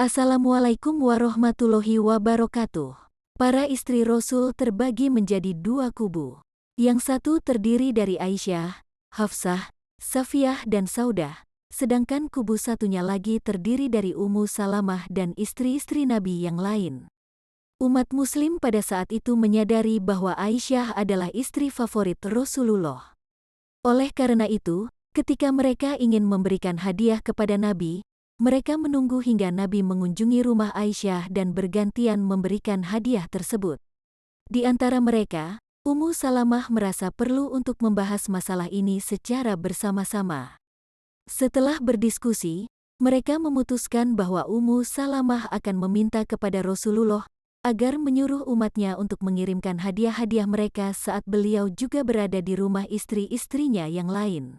Assalamualaikum warahmatullahi wabarakatuh. Para istri Rasul terbagi menjadi dua kubu. Yang satu terdiri dari Aisyah, Hafsah, Safiyah dan Saudah, sedangkan kubu satunya lagi terdiri dari Ummu Salamah dan istri-istri Nabi yang lain. Umat muslim pada saat itu menyadari bahwa Aisyah adalah istri favorit Rasulullah. Oleh karena itu, ketika mereka ingin memberikan hadiah kepada Nabi, mereka menunggu hingga Nabi mengunjungi rumah Aisyah dan bergantian memberikan hadiah tersebut. Di antara mereka, Ummu Salamah merasa perlu untuk membahas masalah ini secara bersama-sama. Setelah berdiskusi, mereka memutuskan bahwa Ummu Salamah akan meminta kepada Rasulullah agar menyuruh umatnya untuk mengirimkan hadiah-hadiah mereka saat beliau juga berada di rumah istri-istrinya yang lain.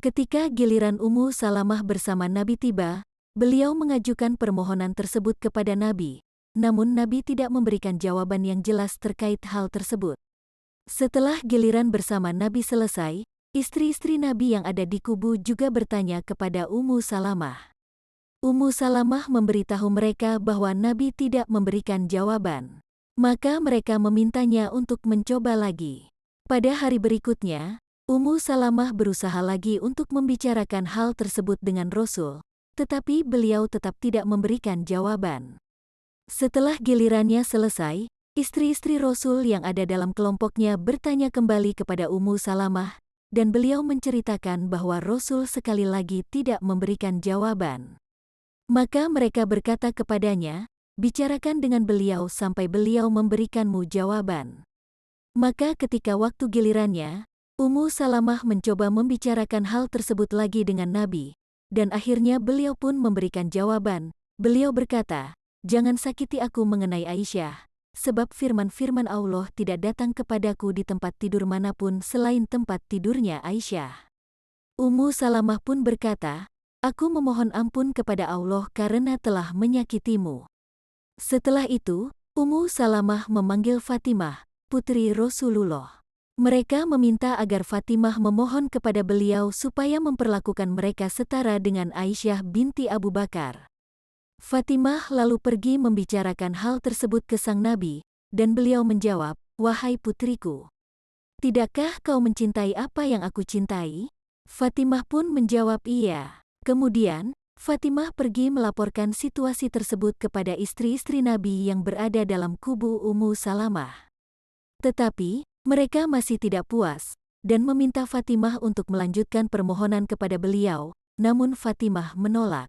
Ketika giliran Ummu Salamah bersama Nabi tiba, beliau mengajukan permohonan tersebut kepada Nabi, namun Nabi tidak memberikan jawaban yang jelas terkait hal tersebut. Setelah giliran bersama Nabi selesai, istri-istri Nabi yang ada di kubu juga bertanya kepada Ummu Salamah. Ummu Salamah memberitahu mereka bahwa Nabi tidak memberikan jawaban. Maka mereka memintanya untuk mencoba lagi. Pada hari berikutnya, Ummu Salamah berusaha lagi untuk membicarakan hal tersebut dengan Rasul, tetapi beliau tetap tidak memberikan jawaban. Setelah gilirannya selesai, istri-istri Rasul yang ada dalam kelompoknya bertanya kembali kepada Ummu Salamah, dan beliau menceritakan bahwa Rasul sekali lagi tidak memberikan jawaban. Maka mereka berkata kepadanya, "Bicarakan dengan beliau sampai beliau memberikanmu jawaban." Maka ketika waktu gilirannya, Ummu Salamah mencoba membicarakan hal tersebut lagi dengan Nabi, dan akhirnya beliau pun memberikan jawaban. Beliau berkata, "Jangan sakiti aku mengenai Aisyah, sebab firman-firman Allah tidak datang kepadaku di tempat tidur manapun selain tempat tidurnya Aisyah." Ummu Salamah pun berkata, "Aku memohon ampun kepada Allah karena telah menyakitimu." Setelah itu, Ummu Salamah memanggil Fatimah, putri Rasulullah. Mereka meminta agar Fatimah memohon kepada beliau supaya memperlakukan mereka setara dengan Aisyah binti Abu Bakar. Fatimah lalu pergi membicarakan hal tersebut ke sang Nabi, dan beliau menjawab, "Wahai putriku, tidakkah kau mencintai apa yang aku cintai?" Fatimah pun menjawab iya. Kemudian, Fatimah pergi melaporkan situasi tersebut kepada istri-istri Nabi yang berada dalam kubu Ummu Salamah. Tetapi, mereka masih tidak puas, dan meminta Fatimah untuk melanjutkan permohonan kepada beliau, namun Fatimah menolak.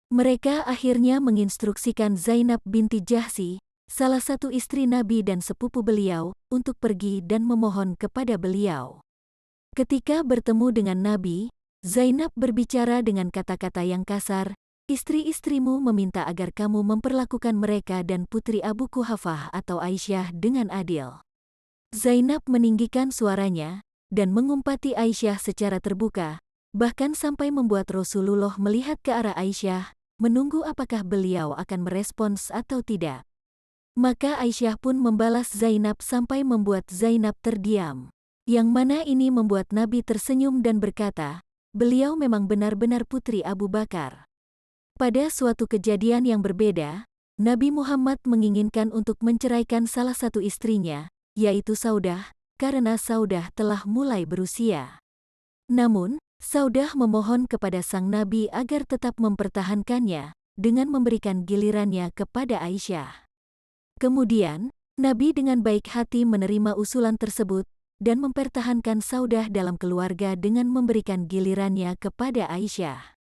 Mereka akhirnya menginstruksikan Zainab binti Jahsy, salah satu istri Nabi dan sepupu beliau, untuk pergi dan memohon kepada beliau. Ketika bertemu dengan Nabi, Zainab berbicara dengan kata-kata yang kasar, "Istri-istrimu meminta agar kamu memperlakukan mereka dan putri Abu Quhafah atau Aisyah dengan adil." Zainab meninggikan suaranya, dan mengumpati Aisyah secara terbuka, bahkan sampai membuat Rasulullah melihat ke arah Aisyah, menunggu apakah beliau akan merespons atau tidak. Maka Aisyah pun membalas Zainab sampai membuat Zainab terdiam. Yang mana ini membuat Nabi tersenyum dan berkata, "Beliau memang benar-benar putri Abu Bakar." Pada suatu kejadian yang berbeda, Nabi Muhammad menginginkan untuk menceraikan salah satu istrinya, yaitu Saudah, karena Saudah telah mulai berusia. Namun, Saudah memohon kepada sang Nabi agar tetap mempertahankannya, dengan memberikan gilirannya kepada Aisyah. Kemudian, Nabi dengan baik hati menerima usulan tersebut, dan mempertahankan Saudah dalam keluarga dengan memberikan gilirannya kepada Aisyah.